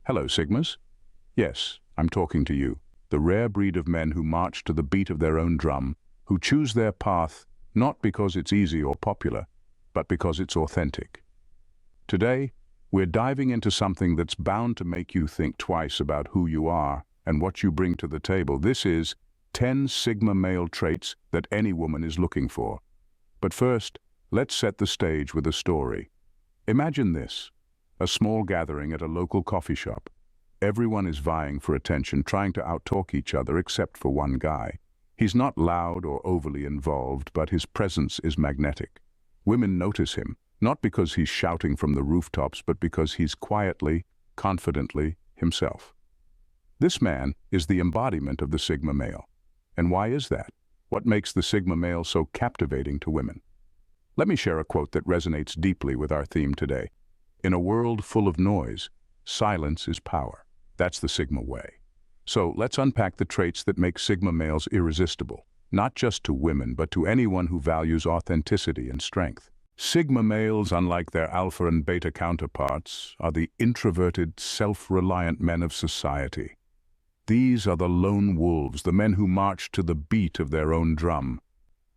Hello, Sigmas. Yes, I'm talking to you, the rare breed of men who march to the beat of their own drum, who choose their path not because it's easy or popular, but because it's authentic. Today, we're diving into something that's bound to make you think twice about who you are and what you bring to the table. This is 10 Sigma male traits that any woman is looking for. But first, let's set the stage with a story. Imagine this, a small gathering at a local coffee shop. Everyone is vying for attention, trying to outtalk each other except for one guy. He's not loud or overly involved, but his presence is magnetic. Women notice him, not because he's shouting from the rooftops, but because he's quietly, confidently himself. This man is the embodiment of the Sigma male. And why is that? What makes the Sigma male so captivating to women? Let me share a quote that resonates deeply with our theme today. In a world full of noise, silence is power. That's the Sigma way. So let's unpack the traits that make Sigma males irresistible, not just to women, but to anyone who values authenticity and strength. Sigma males, unlike their alpha and beta counterparts, are the introverted, self-reliant men of society. These are the lone wolves, the men who march to the beat of their own drum.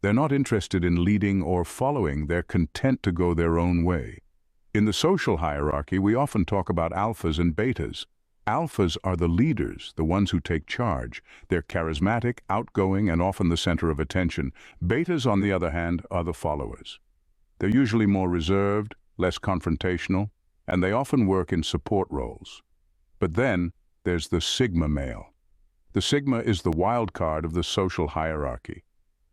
They're not interested in leading or following, they're content to go their own way. In the social hierarchy, we often talk about alphas and betas. Alphas are the leaders, the ones who take charge. They're charismatic, outgoing, and often the center of attention. Betas, on the other hand, are the followers. They're usually more reserved, less confrontational, and they often work in support roles. But then, there's the Sigma male. The Sigma is the wild card of the social hierarchy.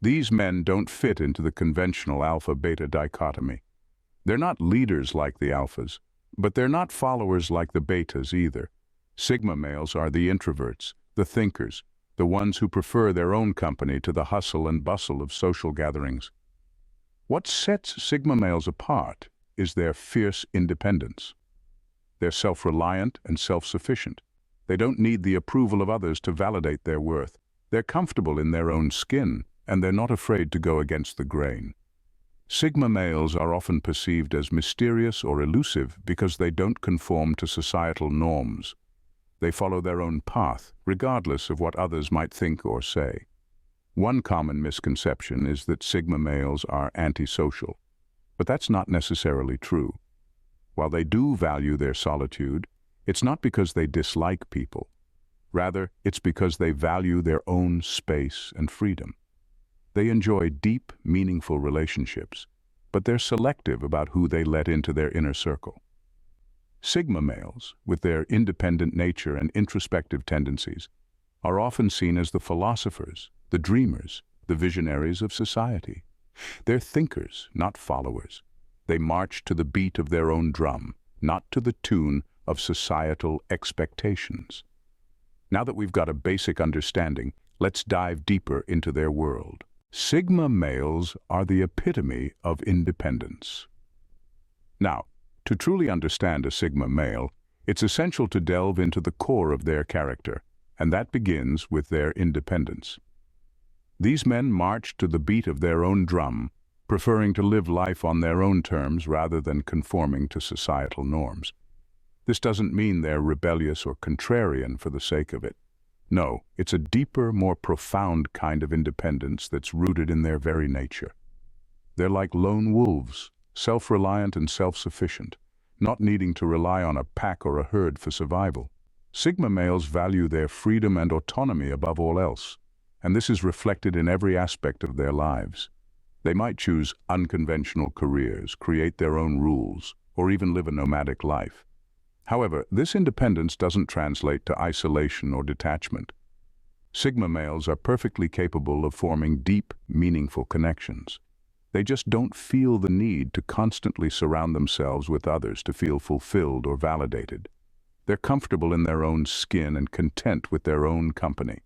These men don't fit into the conventional alpha-beta dichotomy. They're not leaders like the alphas, but they're not followers like the betas either. Sigma males are the introverts, the thinkers, the ones who prefer their own company to the hustle and bustle of social gatherings. What sets Sigma males apart is their fierce independence. They're self-reliant and self-sufficient. They don't need the approval of others to validate their worth. They're comfortable in their own skin, and they're not afraid to go against the grain. Sigma males are often perceived as mysterious or elusive because they don't conform to societal norms. They follow their own path, regardless of what others might think or say. One common misconception is that Sigma males are antisocial, but that's not necessarily true. While they do value their solitude, it's not because they dislike people. Rather, it's because they value their own space and freedom. They enjoy deep, meaningful relationships, but they're selective about who they let into their inner circle. Sigma males, with their independent nature and introspective tendencies, are often seen as the philosophers, the dreamers, the visionaries of society. They're thinkers, not followers. They march to the beat of their own drum, not to the tune of societal expectations. Now that we've got a basic understanding, let's dive deeper into their world. Sigma males are the epitome of independence. Now, to truly understand a Sigma male, it's essential to delve into the core of their character, and that begins with their independence. These men march to the beat of their own drum, preferring to live life on their own terms rather than conforming to societal norms. This doesn't mean they're rebellious or contrarian for the sake of it. No, it's a deeper, more profound kind of independence that's rooted in their very nature. They're like lone wolves, self-reliant and self-sufficient, not needing to rely on a pack or a herd for survival. Sigma males value their freedom and autonomy above all else, and this is reflected in every aspect of their lives. They might choose unconventional careers, create their own rules, or even live a nomadic life. However, this independence doesn't translate to isolation or detachment. Sigma males are perfectly capable of forming deep, meaningful connections. They just don't feel the need to constantly surround themselves with others to feel fulfilled or validated. They're comfortable in their own skin and content with their own company.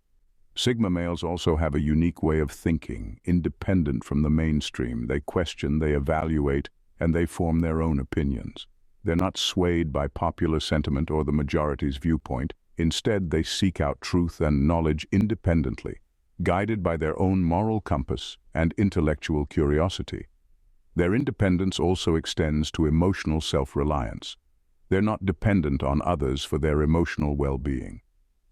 Sigma males also have a unique way of thinking, independent from the mainstream. They question, they evaluate, and they form their own opinions. They're not swayed by popular sentiment or the majority's viewpoint. Instead, they seek out truth and knowledge independently, guided by their own moral compass and intellectual curiosity. Their independence also extends to emotional self-reliance. They're not dependent on others for their emotional well-being.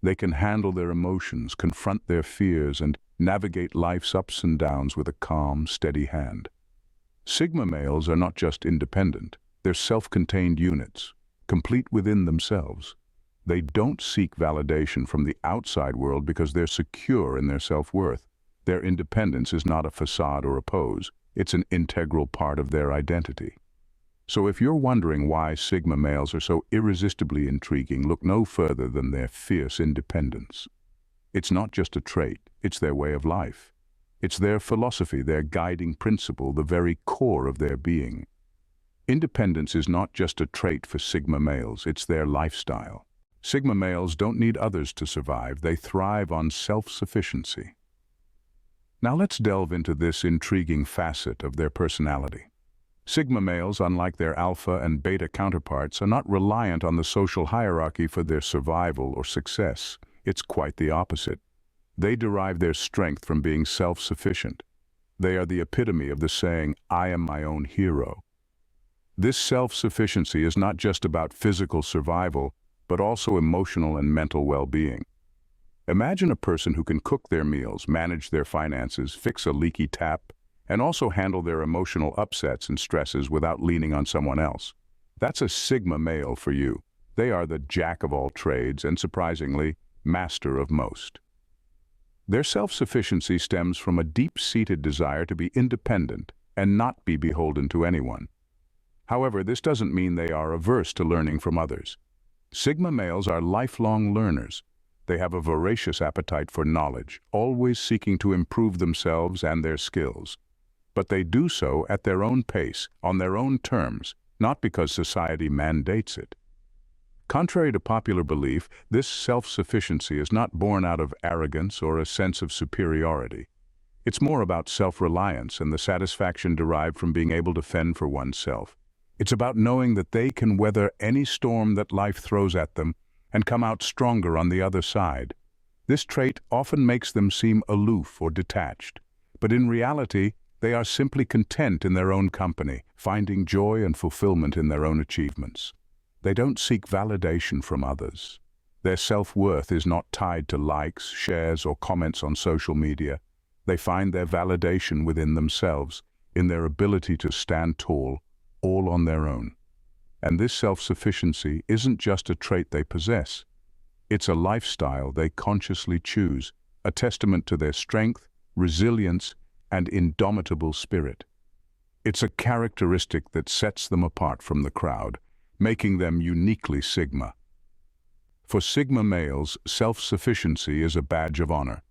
They can handle their emotions, confront their fears, and navigate life's ups and downs with a calm, steady hand. Sigma males are not just independent, they're self-contained units, complete within themselves. They don't seek validation from the outside world because they're secure in their self-worth. Their independence is not a facade or a pose, it's an integral part of their identity. So if you're wondering why Sigma males are so irresistibly intriguing, look no further than their fierce independence. It's not just a trait, it's their way of life. It's their philosophy, their guiding principle, the very core of their being. Independence is not just a trait for Sigma males, it's their lifestyle. Sigma males don't need others to survive, they thrive on self-sufficiency. Now let's delve into this intriguing facet of their personality. Sigma males, unlike their alpha and beta counterparts, are not reliant on the social hierarchy for their survival or success. It's quite the opposite. They derive their strength from being self-sufficient. They are the epitome of the saying, "I am my own hero." This self-sufficiency is not just about physical survival, but also emotional and mental well-being. Imagine a person who can cook their meals, manage their finances, fix a leaky tap, and also handle their emotional upsets and stresses without leaning on someone else. That's a Sigma male for you. They are the jack of all trades and, surprisingly, master of most. Their self-sufficiency stems from a deep-seated desire to be independent and not be beholden to anyone. However, this doesn't mean they are averse to learning from others. Sigma males are lifelong learners. They have a voracious appetite for knowledge, always seeking to improve themselves and their skills. But they do so at their own pace, on their own terms, not because society mandates it. Contrary to popular belief, this self-sufficiency is not born out of arrogance or a sense of superiority. It's more about self-reliance and the satisfaction derived from being able to fend for oneself. It's about knowing that they can weather any storm that life throws at them and come out stronger on the other side. This trait often makes them seem aloof or detached, but in reality, they are simply content in their own company, finding joy and fulfillment in their own achievements. They don't seek validation from others. Their self-worth is not tied to likes, shares, or comments on social media. They find their validation within themselves, in their ability to stand tall, all on their own. And this self-sufficiency isn't just a trait they possess. It's a lifestyle they consciously choose, a testament to their strength, resilience, and indomitable spirit. It's a characteristic that sets them apart from the crowd, making them uniquely Sigma. For Sigma males, self-sufficiency is a badge of honor.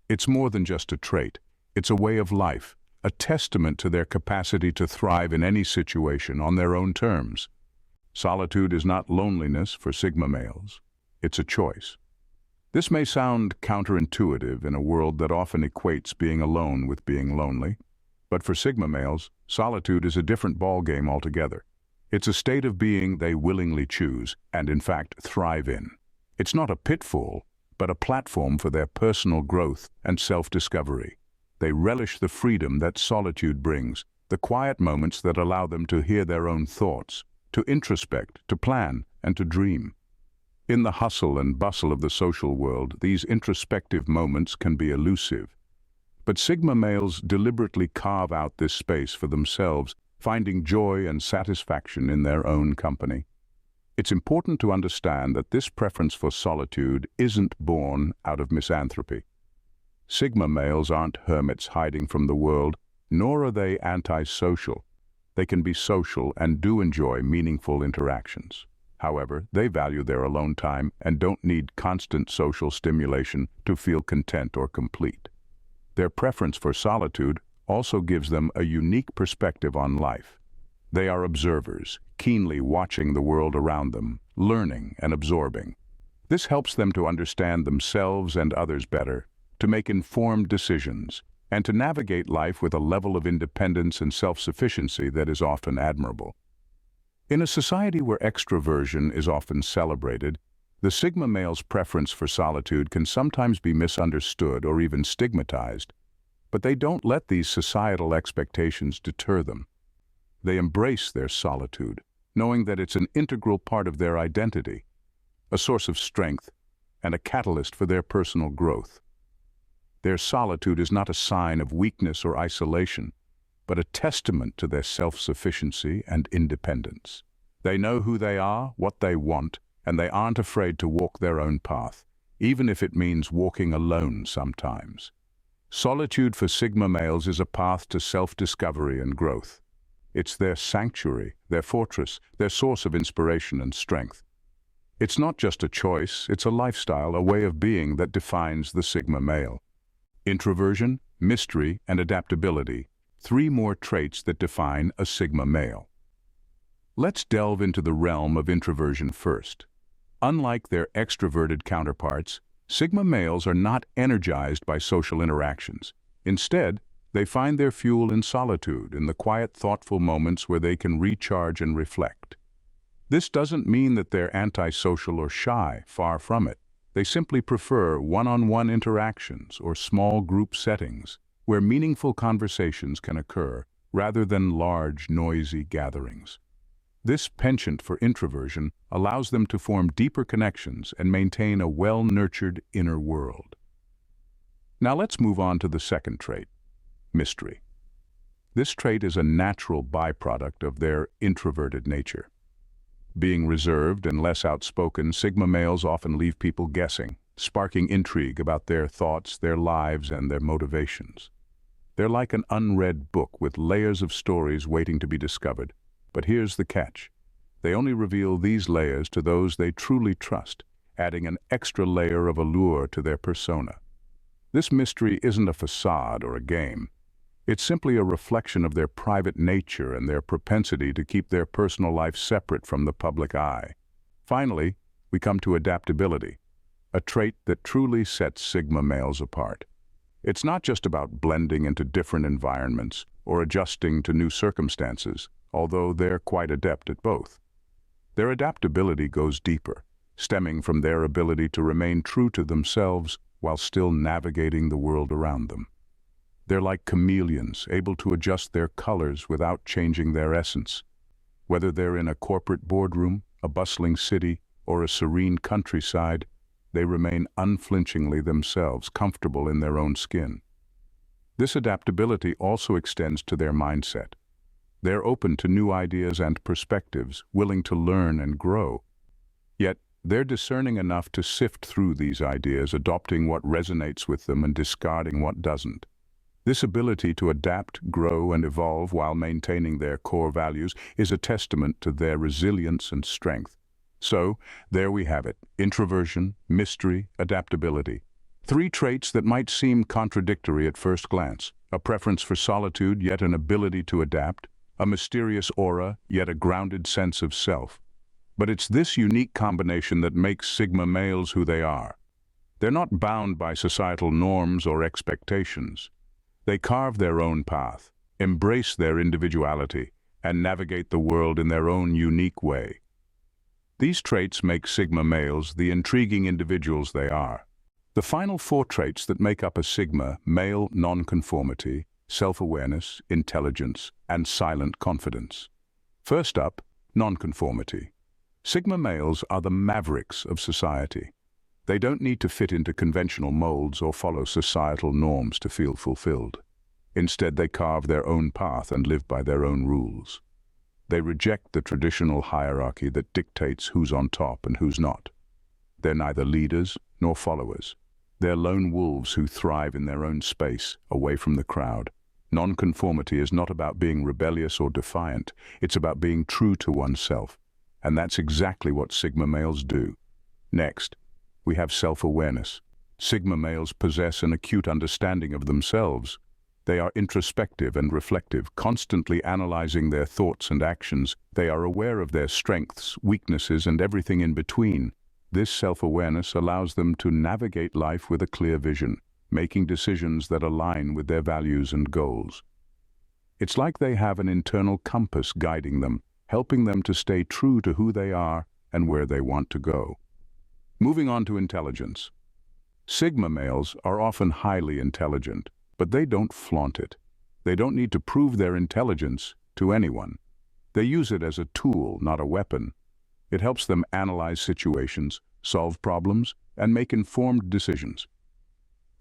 It's more than just a trait. It's a way of life, a testament to their capacity to thrive in any situation on their own terms. Solitude is not loneliness for Sigma males. It's a choice. This may sound counterintuitive in a world that often equates being alone with being lonely, but for Sigma males, solitude is a different ballgame altogether. It's a state of being they willingly choose and, in fact, thrive in. It's not a pitfall, but a platform for their personal growth and self-discovery. They relish the freedom that solitude brings, the quiet moments that allow them to hear their own thoughts, to introspect, to plan, and to dream. In the hustle and bustle of the social world, these introspective moments can be elusive. But Sigma males deliberately carve out this space for themselves, finding joy and satisfaction in their own company. It's important to understand that this preference for solitude isn't born out of misanthropy. Sigma males aren't hermits hiding from the world, nor are they antisocial. They can be social and do enjoy meaningful interactions. However, they value their alone time and don't need constant social stimulation to feel content or complete. Their preference for solitude also gives them a unique perspective on life. They are observers, keenly watching the world around them, learning and absorbing. This helps them to understand themselves and others better, to make informed decisions, and to navigate life with a level of independence and self-sufficiency that is often admirable. In a society where extroversion is often celebrated, the Sigma male's preference for solitude can sometimes be misunderstood or even stigmatized, but they don't let these societal expectations deter them. They embrace their solitude, knowing that it's an integral part of their identity, a source of strength, and a catalyst for their personal growth. Their solitude is not a sign of weakness or isolation, but a testament to their self-sufficiency and independence. They know who they are, what they want, and they aren't afraid to walk their own path, even if it means walking alone sometimes. Solitude for Sigma males is a path to self-discovery and growth. It's their sanctuary, their fortress, their source of inspiration and strength. It's not just a choice, it's a lifestyle, a way of being that defines the Sigma male. Introversion, mystery, and adaptability, three more traits that define a Sigma male. Let's delve into the realm of introversion first. Unlike their extroverted counterparts, Sigma males are not energized by social interactions. Instead, they find their fuel in solitude, in the quiet, thoughtful moments where they can recharge and reflect. This doesn't mean that they're antisocial or shy, far from it. They simply prefer one-on-one interactions or small group settings where meaningful conversations can occur rather than large, noisy gatherings. This penchant for introversion allows them to form deeper connections and maintain a well-nurtured inner world. Now let's move on to the second trait, mystery. This trait is a natural byproduct of their introverted nature. Being reserved and less outspoken, Sigma males often leave people guessing, sparking intrigue about their thoughts, their lives, and their motivations. They're like an unread book with layers of stories waiting to be discovered. But here's the catch. They only reveal these layers to those they truly trust, adding an extra layer of allure to their persona. This mystery isn't a facade or a game. It's simply a reflection of their private nature and their propensity to keep their personal life separate from the public eye. Finally, we come to adaptability, a trait that truly sets Sigma males apart. It's not just about blending into different environments or adjusting to new circumstances, although they're quite adept at both. Their adaptability goes deeper, stemming from their ability to remain true to themselves while still navigating the world around them. They're like chameleons, able to adjust their colors without changing their essence. Whether they're in a corporate boardroom, a bustling city, or a serene countryside, they remain unflinchingly themselves, comfortable in their own skin. This adaptability also extends to their mindset. They're open to new ideas and perspectives, willing to learn and grow. Yet, they're discerning enough to sift through these ideas, adopting what resonates with them and discarding what doesn't. This ability to adapt, grow, and evolve while maintaining their core values is a testament to their resilience and strength. So, there we have it: introversion, mystery, adaptability. Three traits that might seem contradictory at first glance: a preference for solitude, yet an ability to adapt; a mysterious aura, yet a grounded sense of self. But it's this unique combination that makes Sigma males who they are. They're not bound by societal norms or expectations. They carve their own path, embrace their individuality, and navigate the world in their own unique way. These traits make Sigma males the intriguing individuals they are. The final four traits that make up a Sigma male: nonconformity, self-awareness, intelligence, and silent confidence. First up, nonconformity. Sigma males are the mavericks of society. They don't need to fit into conventional molds or follow societal norms to feel fulfilled. Instead, they carve their own path and live by their own rules. They reject the traditional hierarchy that dictates who's on top and who's not. They're neither leaders nor followers. They're lone wolves who thrive in their own space, away from the crowd. Nonconformity is not about being rebellious or defiant. It's about being true to oneself. And that's exactly what Sigma males do. Next, we have self-awareness. Sigma males possess an acute understanding of themselves. They are introspective and reflective, constantly analyzing their thoughts and actions. They are aware of their strengths, weaknesses, and everything in between. This self-awareness allows them to navigate life with a clear vision, making decisions that align with their values and goals. It's like they have an internal compass guiding them, helping them to stay true to who they are and where they want to go. Moving on to intelligence. Sigma males are often highly intelligent, but they don't flaunt it. They don't need to prove their intelligence to anyone. They use it as a tool, not a weapon. It helps them analyze situations, solve problems, and make informed decisions.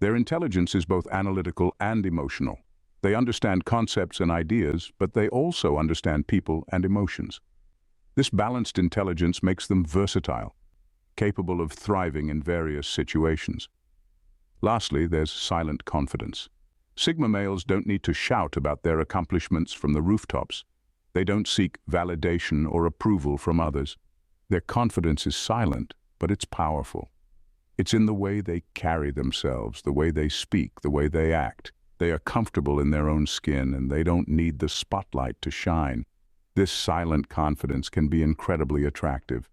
Their intelligence is both analytical and emotional. They understand concepts and ideas, but they also understand people and emotions. This balanced intelligence makes them versatile, capable of thriving in various situations. Lastly, there's silent confidence. Sigma males don't need to shout about their accomplishments from the rooftops. They don't seek validation or approval from others. Their confidence is silent, but it's powerful. It's in the way they carry themselves, the way they speak, the way they act. They are comfortable in their own skin, and they don't need the spotlight to shine. This silent confidence can be incredibly attractive.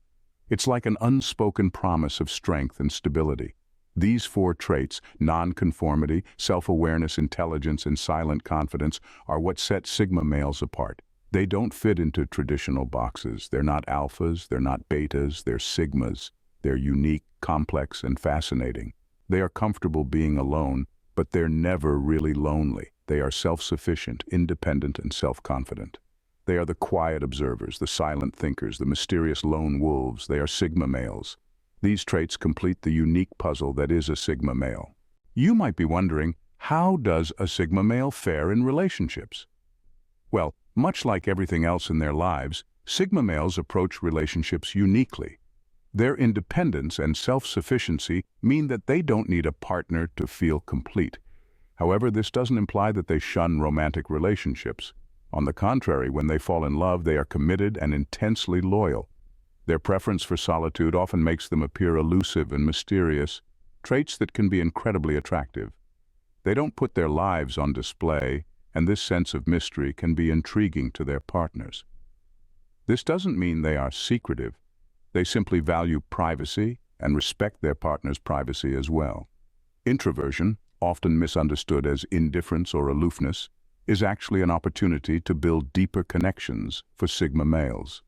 It's like an unspoken promise of strength and stability. These four traits, nonconformity, self-awareness, intelligence, and silent confidence, are what set Sigma males apart. They don't fit into traditional boxes. They're not alphas, they're not betas, they're sigmas. They're unique, complex, and fascinating. They are comfortable being alone, but they're never really lonely. They are self-sufficient, independent, and self-confident. They are the quiet observers, the silent thinkers, the mysterious lone wolves. They are Sigma males. These traits complete the unique puzzle that is a Sigma male. You might be wondering, how does a Sigma male fare in relationships? Well, much like everything else in their lives, Sigma males approach relationships uniquely. Their independence and self-sufficiency mean that they don't need a partner to feel complete. However, this doesn't imply that they shun romantic relationships. On the contrary, when they fall in love, they are committed and intensely loyal. Their preference for solitude often makes them appear elusive and mysterious, traits that can be incredibly attractive. They don't put their lives on display, and this sense of mystery can be intriguing to their partners. This doesn't mean they are secretive. They simply value privacy and respect their partner's privacy as well. Introversion, often misunderstood as indifference or aloofness, is actually an opportunity to build deeper connections for Sigma males.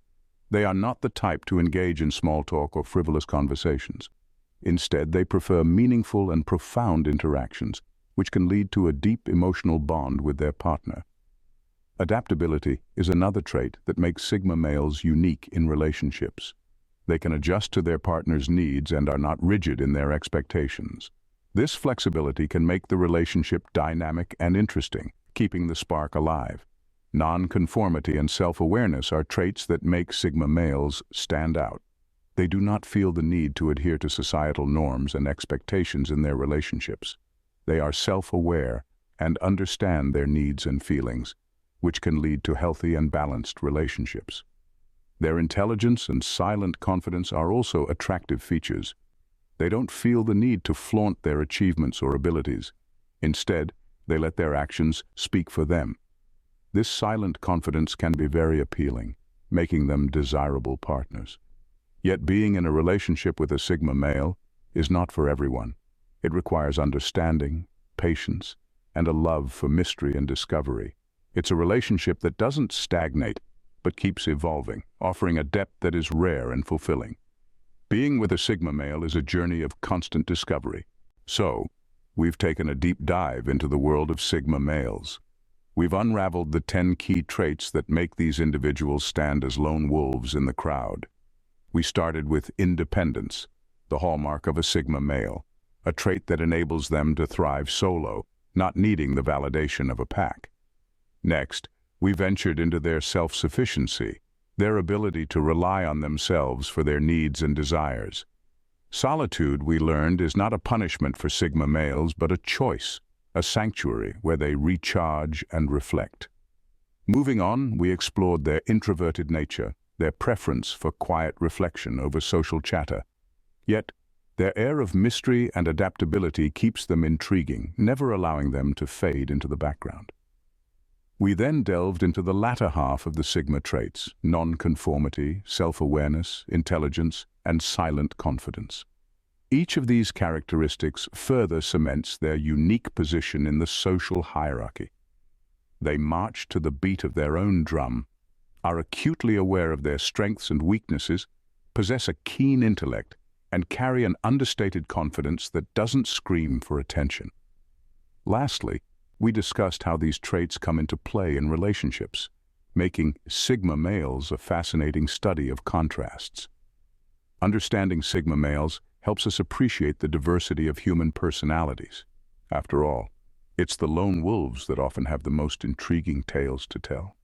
They are not the type to engage in small talk or frivolous conversations. Instead, they prefer meaningful and profound interactions, which can lead to a deep emotional bond with their partner. Adaptability is another trait that makes Sigma males unique in relationships. They can adjust to their partner's needs and are not rigid in their expectations. This flexibility can make the relationship dynamic and interesting, keeping the spark alive. Nonconformity and self-awareness are traits that make Sigma males stand out. They do not feel the need to adhere to societal norms and expectations in their relationships. They are self-aware and understand their needs and feelings, which can lead to healthy and balanced relationships. Their intelligence and silent confidence are also attractive features. They don't feel the need to flaunt their achievements or abilities. Instead, they let their actions speak for them. This silent confidence can be very appealing, making them desirable partners. Yet being in a relationship with a Sigma male is not for everyone. It requires understanding, patience, and a love for mystery and discovery. It's a relationship that doesn't stagnate, but keeps evolving, offering a depth that is rare and fulfilling. Being with a Sigma male is a journey of constant discovery. So, we've taken a deep dive into the world of Sigma males. We've unraveled the 10 key traits that make these individuals stand as lone wolves in the crowd. We started with independence, the hallmark of a Sigma male, a trait that enables them to thrive solo, not needing the validation of a pack. Next, we ventured into their self-sufficiency, their ability to rely on themselves for their needs and desires. Solitude, we learned, is not a punishment for Sigma males, but a choice, a sanctuary where they recharge and reflect. Moving on, we explored their introverted nature, their preference for quiet reflection over social chatter. Yet, their air of mystery and adaptability keeps them intriguing, never allowing them to fade into the background. We then delved into the latter half of the Sigma traits: nonconformity, self-awareness, intelligence, and silent confidence. Each of these characteristics further cements their unique position in the social hierarchy. They march to the beat of their own drum, are acutely aware of their strengths and weaknesses, possess a keen intellect, and carry an understated confidence that doesn't scream for attention. Lastly, we discussed how these traits come into play in relationships. making Sigma males a fascinating study of contrasts. Understanding Sigma males helps us appreciate the diversity of human personalities. After all, it's the lone wolves that often have the most intriguing tales to tell.